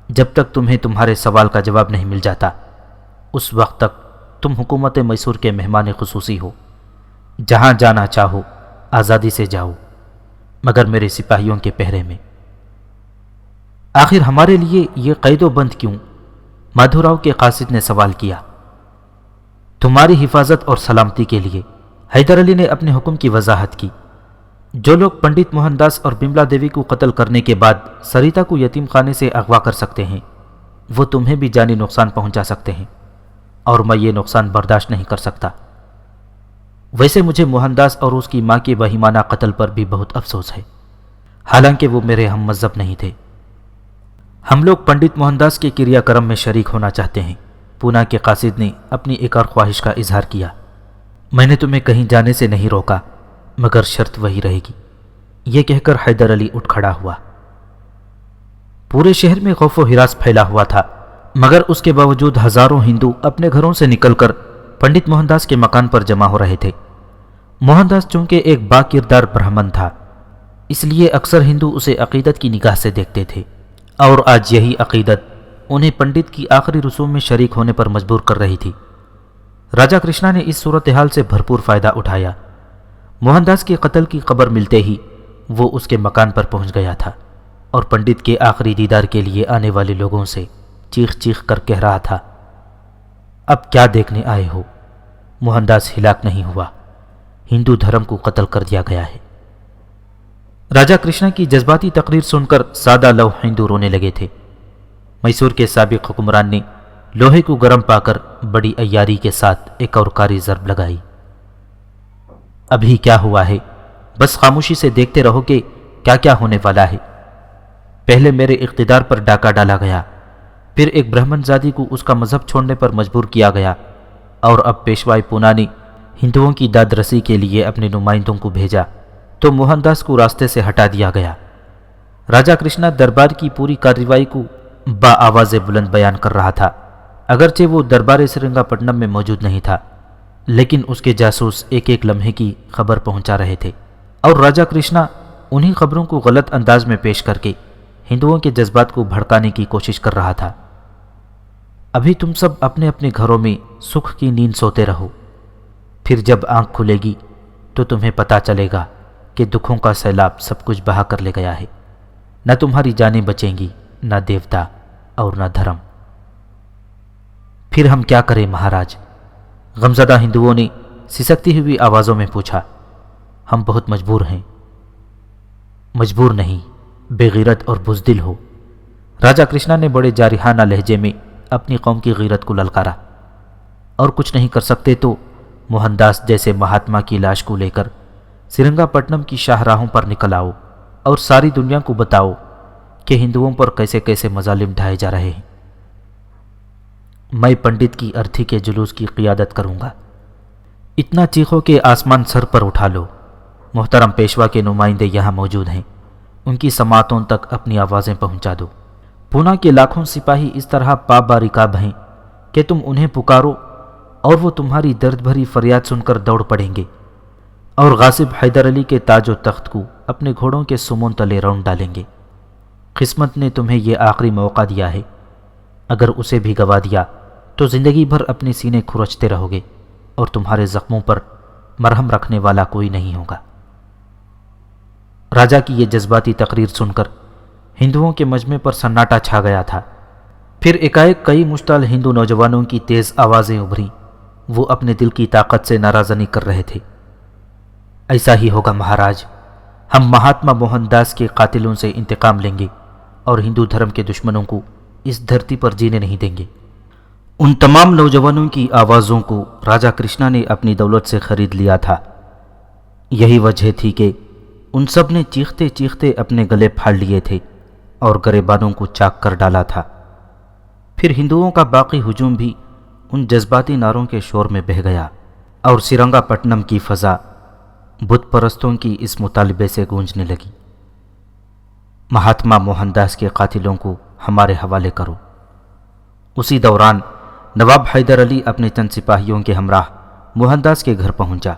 جب تک تمہیں تمہارے سوال کا جواب نہیں مل جاتا، اس وقت تک تم حکومت میسور کے مہمان خصوصی ہو۔ جہاں جانا چاہو آزادی سے جاؤ، مگر میرے سپاہیوں کے پہرے میں۔ آخر ہمارے لیے یہ قید و بند کیوں؟ مادھوراؤ کے قاصد نے سوال کیا۔ تمہاری حفاظت اور سلامتی کے لیے، حیدر علی نے اپنے حکم کی وضاحت کی۔ جو لوگ پنڈت موہن داس اور بملا دیوی کو قتل کرنے کے بعد سریتا کو یتیم خانے سے اغوا کر سکتے ہیں، وہ تمہیں بھی جانی نقصان پہنچا سکتے ہیں، اور میں یہ نقصان برداشت نہیں کر سکتا۔ ویسے مجھے موہن داس اور اس کی ماں کے وہیمانہ قتل پر بھی بہت افسوس ہے، حالانکہ وہ میرے ہم مذہب نہیں تھے۔ ہم لوگ پنڈت موہن داس کے کریا کرم میں شریک ہونا چاہتے ہیں۔ پونا کے قاصد نے اپنی ایک اور خواہش کا اظہار کیا۔ میں نے تمہیں کہیں جانے سے نہیں روکا، مگر شرط وہی رہے گی۔ یہ کہہ کر حیدر علی اٹھ کھڑا ہوا۔ پورے شہر میں خوف و ہراس پھیلا ہوا تھا، مگر اس کے باوجود ہزاروں ہندو اپنے گھروں سے نکل کر پنڈت موہن داس کے مکان پر جمع ہو رہے تھے۔ موہن داس چونکہ ایک با کردار برہمن تھا، اس لیے اکثر ہندو اسے عقیدت کی نگاہ سے دیکھتے تھے، اور آج یہی عقیدت انہیں پنڈت کی آخری رسوم میں شریک ہونے پر مجبور کر رہی تھی۔ راجہ کرشنا نے اس صورتحال سے بھرپور فائدہ اٹھایا۔ موہن داس کے قتل کی خبر ملتے ہی وہ اس کے مکان پر پہنچ گیا تھا، اور پنڈت کے آخری دیدار کے لیے آنے والے لوگوں سے چیخ چیخ کر کہہ رہا تھا، اب کیا دیکھنے آئے ہو؟ موہن داس ہلاک نہیں ہوا، ہندو دھرم کو قتل کر دیا گیا ہے۔ راجہ کرشنا کی جذباتی تقریر سن کر سادہ لوح ہندو رونے لگے تھے۔ میسور کے سابق حکمران نے لوہے کو گرم پا کر بڑی عیاری کے ساتھ ایک اور کاری ضرب لگائی۔ ابھی کیا ہوا ہے؟ بس خاموشی سے دیکھتے رہو کہ کیا کیا ہونے والا ہے۔ پہلے میرے اقتدار پر ڈاکہ ڈالا گیا، پھر ایک برہمن زادی کو اس کا مذہب چھوڑنے پر مجبور کیا گیا، اور اب پیشوائی پونا نے ہندوؤں کی داد رسی کے لیے اپنے نمائندوں کو بھیجا تو موہن داس کو راستے سے ہٹا دیا گیا۔ راجہ کرشنا دربار کی پوری کارروائی کو با آواز بلند بیان کر رہا تھا۔ اگرچہ وہ دربار سرنگا پٹنم میں موجود نہیں تھا، لیکن اس کے جاسوس ایک ایک لمحے کی خبر پہنچا رہے تھے، اور راجہ کرشنا انہی خبروں کو غلط انداز میں پیش کر کے ہندوؤں کے جذبات کو بھڑکانے کی کوشش کر رہا تھا۔ ابھی تم سب اپنے اپنے گھروں میں سکھ کی نیند سوتے رہو، پھر جب آنکھ کھلے گی تو تمہیں پتہ چلے گا کہ دکھوں کا سیلاب سب کچھ بہا کر لے گیا ہے۔ نہ تمہاری جانیں بچیں گی، نہ دیوتا اور نہ دھرم۔ پھر ہم کیا کریں مہاراج؟ غمزدہ ہندوؤں نے سسکتی ہوئی آوازوں میں پوچھا۔ ہم بہت مجبور ہیں۔ مجبور نہیں، بے غیرت اور بزدل ہو۔ راجہ کرشنا نے بڑے جارحانہ لہجے میں اپنی قوم کی غیرت کو للکارا۔ اور کچھ نہیں کر سکتے تو موہن داس جیسے مہاتما کی لاش کو لے کر سرنگا پٹنم کی شاہراہوں پر نکل آؤ اور ساری دنیا کو بتاؤ کہ ہندوؤں پر کیسے کیسے مظالم ڈھائے جا رہے ہیں۔ میں پنڈت کی ارتھی کے جلوس کی قیادت کروں گا۔ اتنا چیخو کہ آسمان سر پر اٹھا لو۔ محترم پیشوا کے نمائندے یہاں موجود ہیں، ان کی سماعتوں تک اپنی آوازیں پہنچا دو۔ پونا کے لاکھوں سپاہی اس طرح بارکاب ہیں کہ تم انہیں پکارو اور وہ تمہاری درد بھری فریاد سن کر دوڑ پڑیں گے اور غاصب حیدر علی کے تاج و تخت کو اپنے گھوڑوں کے سمون تلے رون ڈالیں گے۔ قسمت نے تمہیں یہ آخری موقع دیا ہے، اگر اسے بھی گوا دیا تو زندگی بھر اپنے سینے کھرچتے رہو گے اور تمہارے زخموں پر مرہم رکھنے والا کوئی نہیں ہوگا۔ راجا کی یہ جذباتی تقریر سن کر ہندوؤں کے مجمع پر سناٹا چھا گیا تھا۔ پھر ایک کئی مشتعل ہندو نوجوانوں کی تیز آوازیں ابھریں۔ وہ اپنے دل کی طاقت سے نارازنی کر رہے تھے۔ ایسا ہی ہوگا مہاراج، ہم مہاتما موہن داس کے قاتلوں سے انتقام لیں گے اور ہندو دھرم کے دشمنوں کو اس دھرتی پر جینے نہیں دیں گے۔ ان تمام نوجوانوں کی آوازوں کو راجا کرشنا نے اپنی دولت سے خرید لیا تھا۔ یہی وجہ تھی کہ ان سب نے چیختے چیختے اپنے گلے پھاڑ لیے تھے اور گریبانوں کو چاک کر ڈالا تھا۔ پھر ہندوؤں کا باقی ہجوم بھی ان جذباتی نعروں کے شور میں بہہ گیا اور سرنگا پٹنم کی فضا بت پرستوں کی اس مطالبے سے گونجنے لگی، مہاتما موہن داس کے قاتلوں کو ہمارے حوالے کرو۔ اسی دوران نواب حیدر علی اپنے چند سپاہیوں کے ہمراہ موہن داس کے گھر پہنچا۔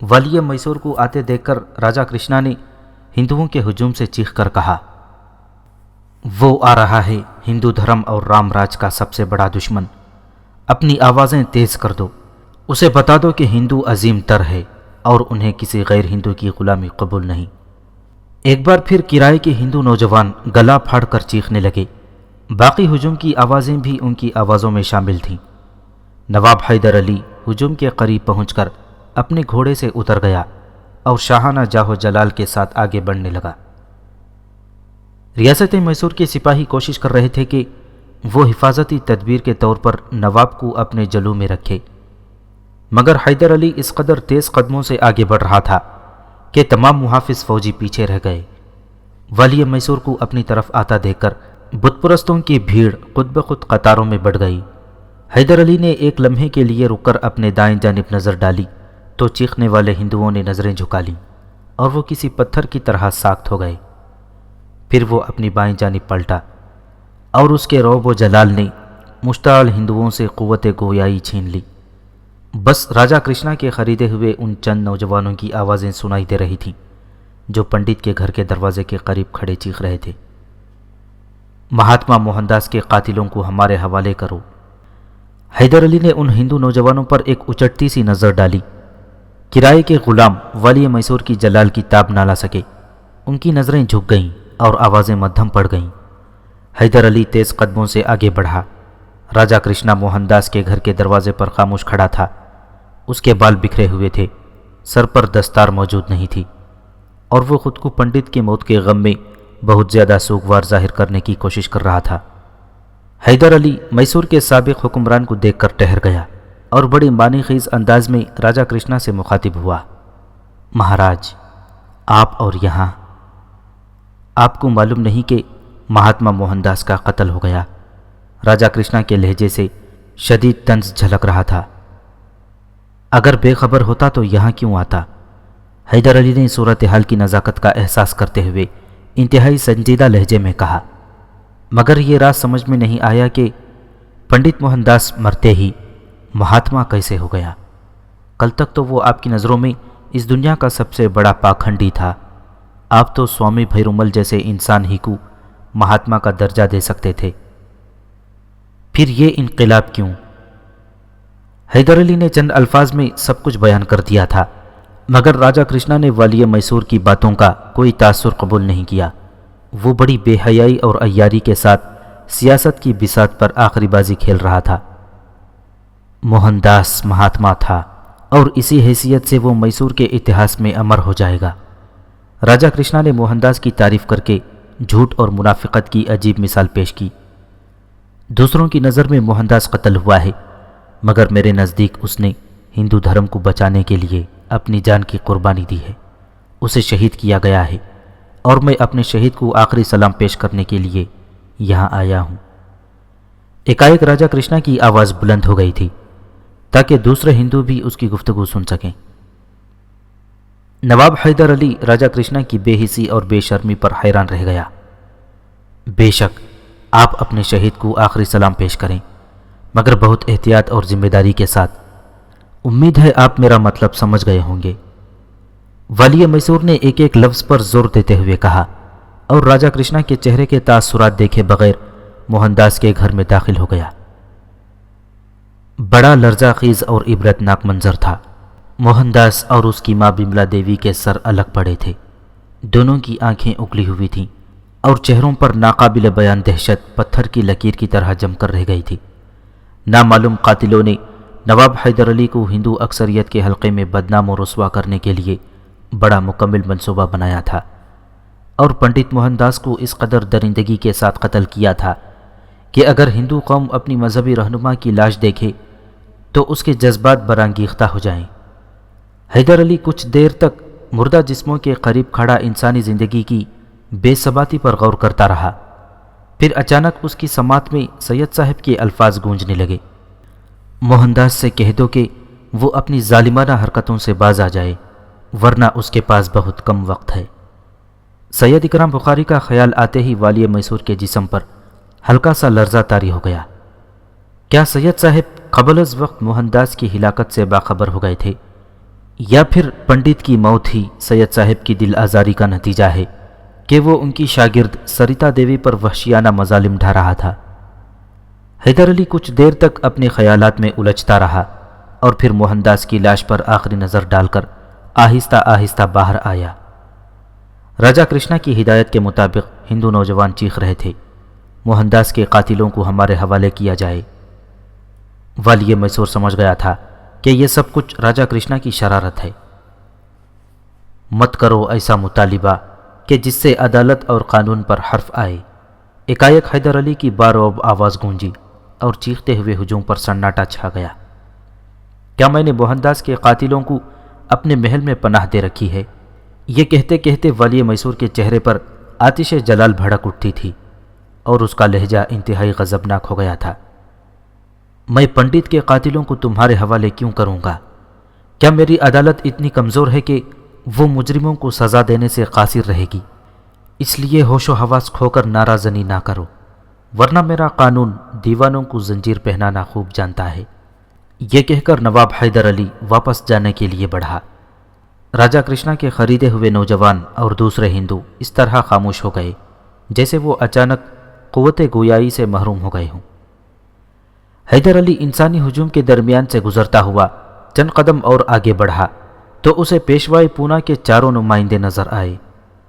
والی میسور کو آتے دیکھ کر راجا کرشنا نے ہندوؤں کے ہجوم سے چیخ کر کہا، وہ آ رہا ہے ہندو دھرم اور رام راج کا سب سے بڑا دشمن، اپنی آوازیں تیز کر دو، اسے بتا دو کہ ہندو عظیم تر ہے اور انہیں کسی غیر ہندو کی غلامی قبول نہیں۔ ایک بار پھر کرائے کے ہندو نوجوان گلا پھاڑ کر چیخنے لگے۔ باقی ہجوم کی آوازیں بھی ان کی آوازوں میں شامل تھیں۔ نواب حیدر علی ہجوم کے قریب پہنچ کر اپنے گھوڑے سے اتر گیا اور شاہانہ جاہ و جلال کے ساتھ آگے بڑھنے لگا۔ ریاست میسور کے سپاہی کوشش کر رہے تھے کہ وہ حفاظتی تدبیر کے طور پر نواب کو اپنے جلو میں رکھے، مگر حیدر علی اس قدر تیز قدموں سے آگے بڑھ رہا تھا کہ تمام محافظ فوجی پیچھے رہ گئے۔ والی میسور کو اپنی طرف آتا دیکھ کر بت پرستوں کی بھیڑ خود بخود قطاروں میں بڑھ گئی۔ حیدر علی نے ایک لمحے کے لیے رک کر اپنے دائیں جانب نظر ڈالی تو چیخنے والے ہندوؤں نے نظریں جھکا لیں اور وہ کسی پتھر کی طرح ساخت ہو گئے۔ پھر وہ اپنی بائیں جانب پلٹا اور اس کے رعب و جلال نے مشتعل ہندوؤں سے قوت گویائی چھین لی۔ بس راجا کرشنا کے خریدے ہوئے ان چند نوجوانوں کی آوازیں سنائی دے رہی تھیں جو پنڈت کے گھر کے دروازے کے قریب کھڑے چیخ رہے تھے، مہاتما موہن داس کے قاتلوں کو ہمارے حوالے کرو۔ حیدر علی نے ان ہندو نوجوانوں پر ایک اچٹتی سی نظر ڈالی۔ کرائے کے غلام والی میسور کی جلال کی تاب نہ لا سکے، ان کی نظریں جھک گئیں اور آوازیں مدھم پڑ گئیں۔ حیدر علی تیز قدموں سے آگے بڑھا۔ راجا کرشنا موہن داس کے گھر کے دروازے پر خاموش کھڑا تھا۔ اس کے بال بکھرے ہوئے تھے، سر پر دستار موجود نہیں تھی اور وہ خود کو پنڈت کی موت کے غم میں بہت زیادہ سوگوار ظاہر کرنے کی کوشش کر رہا تھا۔ حیدر علی میسور کے سابق حکمران کو دیکھ کر ٹہر گیا اور بڑی معنی خیز انداز میں راجا کرشنا سے مخاطب ہوا، مہاراج، آپ اور یہاں، آپ کو معلوم نہیں کہ مہاتما موہن داس کا قتل ہو گیا؟ راجا کرشنا کے لہجے سے شدید طنز جھلک رہا تھا۔ اگر بے خبر ہوتا تو یہاں کیوں آتا؟ حیدر علی نے صورتحال کی نزاکت کا احساس کرتے ہوئے انتہائی سنجیدہ لہجے میں کہا، مگر یہ راز سمجھ میں نہیں آیا کہ پنڈت موہن داس مرتے ہی مہاتما کیسے ہو گیا؟ کل تک تو وہ آپ کی نظروں میں اس دنیا کا سب سے بڑا پاکھنڈی تھا۔ آپ تو سوامی بھیرومل جیسے انسان ہی کو مہاتما کا درجہ دے سکتے تھے، پھر یہ انقلاب کیوں؟ حیدر علی نے چند الفاظ میں سب کچھ بیان کر دیا تھا، مگر راجا کرشنا نے والی میسور کی باتوں کا کوئی تاثر قبول نہیں کیا۔ وہ بڑی بے حیائی اور عیاری کے ساتھ سیاست کی بساط پر آخری بازی کھیل رہا تھا۔ موہن داس مہاتما تھا اور اسی حیثیت سے وہ میسور کے اتہاس میں امر ہو جائے گا۔ راجا کرشنا نے موہن داس کی تعریف کر کے جھوٹ اور منافقت کی عجیب مثال پیش کی۔ دوسروں کی نظر میں موہن داس قتل ہوا ہے، مگر میرے نزدیک اس نے ہندو دھرم کو بچانے کے لیے اپنی جان کی قربانی دی ہے، اسے شہید کیا گیا ہے۔ اور میں اپنے شہید کو آخری سلام پیش کرنے کے لیے یہاں آیا ہوں۔ ایک راجا کرشنا کی آواز بلند ہو گئی تھی تاکہ دوسرے ہندو بھی اس کی گفتگو سن سکیں۔ نواب حیدر علی راجا کرشنا کی بے حسی اور بے شرمی پر حیران رہ گیا۔ بے شک آپ اپنے شہید کو آخری سلام پیش کریں، مگر بہت احتیاط اور ذمہ داری کے ساتھ۔ امید ہے آپ میرا مطلب سمجھ گئے ہوں گے۔ والی میسور نے ایک ایک لفظ پر زور دیتے ہوئے کہا اور راجا کرشنا کے چہرے کے تاثرات دیکھے بغیر موہن داس کے گھر میں داخل ہو گیا۔ بڑا لرزہ خیز اور عبرت ناک منظر تھا۔ موہن داس اور اس کی ماں بملا دیوی کے سر الگ پڑے تھے، دونوں کی آنکھیں اگلی ہوئی تھیں اور چہروں پر ناقابل بیان دہشت پتھر کی لکیر کی طرح جم کر رہ گئی تھی۔ نامعلوم قاتلوں نے نواب حیدر علی کو ہندو اکثریت کے حلقے میں بدنام و رسوا کرنے کے لیے بڑا مکمل منصوبہ بنایا تھا اور پنڈت موہن داس کو اس قدر درندگی کے ساتھ قتل کیا تھا کہ اگر ہندو قوم اپنی مذہبی رہنما کی لاش دیکھے تو اس کے جذبات برانگیختہ ہو جائیں۔ حیدر علی کچھ دیر تک مردہ جسموں کے قریب کھڑا انسانی زندگی کی بے ثباتی پر غور کرتا رہا۔ پھر اچانک اس کی سماعت میں سید صاحب کے الفاظ گونجنے لگے، موہن داس سے کہہ دو کہ وہ اپنی ظالمانہ حرکتوں سے باز آ جائے، ورنہ اس کے پاس بہت کم وقت ہے۔ سید اکرام بخاری کا خیال آتے ہی والی میسور کے جسم پر ہلکا سا لرزہ طاری ہو گیا۔ کیا سید صاحب قبل از وقت موہن داس کی ہلاکت سے باخبر ہو گئے تھے، یا پھر پنڈت کی موت ہی سید صاحب کی دل آزاری کا نتیجہ ہے کہ وہ ان کی شاگرد سریتا دیوی پر وحشیانہ مظالم ڈھا رہا تھا؟ حیدر علی کچھ دیر تک اپنے خیالات میں الجھتا رہا اور پھر موہن داس کی لاش پر آخری نظر ڈال کر آہستہ آہستہ باہر آیا۔ راجا کرشنا کی ہدایت کے مطابق ہندو نوجوان چیخ رہے تھے، موہن داس کے قاتلوں کو ہمارے حوالے کیا جائے۔ والی میسور سمجھ گیا تھا کہ یہ سب کچھ راجا کرشنا کی شرارت ہے۔ مت کرو ایسا مطالبہ کہ جس سے عدالت اور قانون پر حرف آئے۔ ایک حیدر علی کی باروب آواز گونجی اور چیختے ہوئے ہجوم پر سناٹا چھا گیا۔ کیا میں نے موہن داس کے قاتلوں کو اپنے محل میں پناہ دے رکھی ہے؟ یہ کہتے کہتے والی میسور کے چہرے پر آتش جلال بھڑک اٹھتی تھی اور اس کا لہجہ انتہائی غضبناک ہو گیا تھا۔ میں پنڈت کے قاتلوں کو تمہارے حوالے کیوں کروں گا؟ کیا میری عدالت اتنی کمزور ہے کہ وہ مجرموں کو سزا دینے سے قاصر رہے گی؟ اس لیے ہوش و حواس کھو کر نعرہ زنی نہ کرو، ورنہ میرا قانون دیوانوں کو زنجیر پہنانا خوب جانتا ہے۔ یہ کہہ کر نواب حیدر علی واپس جانے کے لیے بڑھا۔ راجا کرشنا کے خریدے ہوئے نوجوان اور دوسرے ہندو اس طرح خاموش ہو گئے جیسے وہ اچانک قوت گویائی سے محروم ہو گئے ہوں۔ حیدر علی انسانی ہجوم کے درمیان سے گزرتا ہوا چند قدم اور آگے بڑھا تو اسے پیشوائی پونا کے چاروں نمائندے نظر آئے۔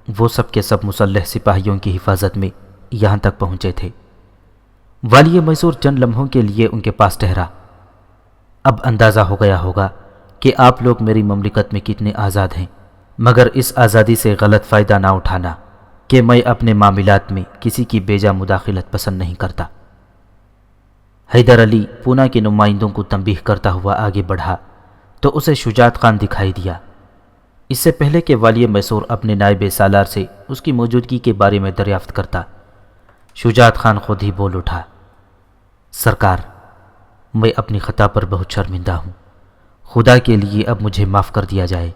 وہ سب کے سب مسلح سپاہیوں کی حفاظت میں یہاں تک پہنچے تھے۔ والی میسور چند لمحوں کے لیے ان کے پاس ٹھہرا۔ اب اندازہ ہو گیا ہوگا کہ آپ لوگ میری مملکت میں کتنے آزاد ہیں، مگر اس آزادی سے غلط فائدہ نہ اٹھانا کہ میں اپنے معاملات میں کسی کی بیجا مداخلت پسند نہیں کرتا۔ حیدر علی پونا کے نمائندوں کو تنبیہ کرتا ہوا آگے بڑھا تو اسے شجاعت خان دکھائی دیا۔ اس سے پہلے کہ والی میسور اپنے نائب سالار سے اس کی موجودگی کے بارے میں دریافت کرتا، شجاعت خان خود ہی بول اٹھا، سرکار، میں اپنی خطا پر بہت شرمندہ ہوں، خدا کے لیے اب مجھے معاف کر دیا جائے۔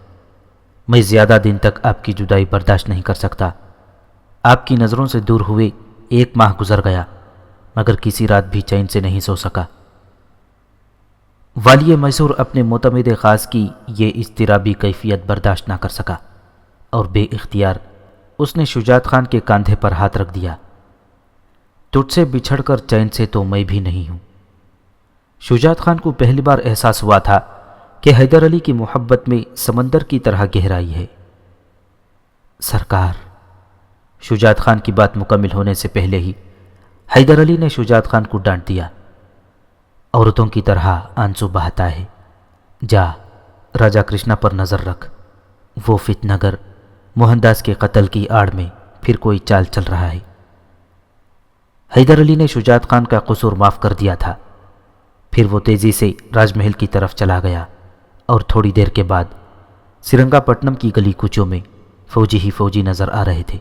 میں زیادہ دن تک آپ کی جدائی برداشت نہیں کر سکتا۔ آپ کی نظروں سے دور ہوئے 1 ماہ گزر گیا، مگر کسی رات بھی چین سے نہیں سو سکا۔ والی میسور اپنے معتمد خاص کی یہ اضطرابی کیفیت برداشت نہ کر سکا اور بے اختیار اس نے شجاعت خان کے کاندھے پر ہاتھ رکھ دیا۔ تجھ سے بچھڑ کر چین سے تو میں بھی نہیں ہوں۔ شجاعت خان کو پہلی بار احساس ہوا تھا کہ حیدر علی کی محبت میں سمندر کی طرح گہرائی ہے۔ سرکار، شجاعت خان کی بات مکمل ہونے سے پہلے ہی حیدر علی نے شجاعت خان کو ڈانٹ دیا، عورتوں کی طرح آنسو بہاتا ہے، جا راجا کرشنا پر نظر رکھ، وہ فتنہ گر موہن داس کے قتل کی آڑ میں پھر کوئی چال چل رہا ہے۔ حیدر علی نے شجاعت خان کا قصور معاف کر دیا تھا۔ پھر وہ تیزی سے راج محل کی طرف چلا گیا اور تھوڑی دیر کے بعد سرنگا پٹنم کی گلی کوچوں میں فوجی ہی فوجی نظر آ رہے تھے۔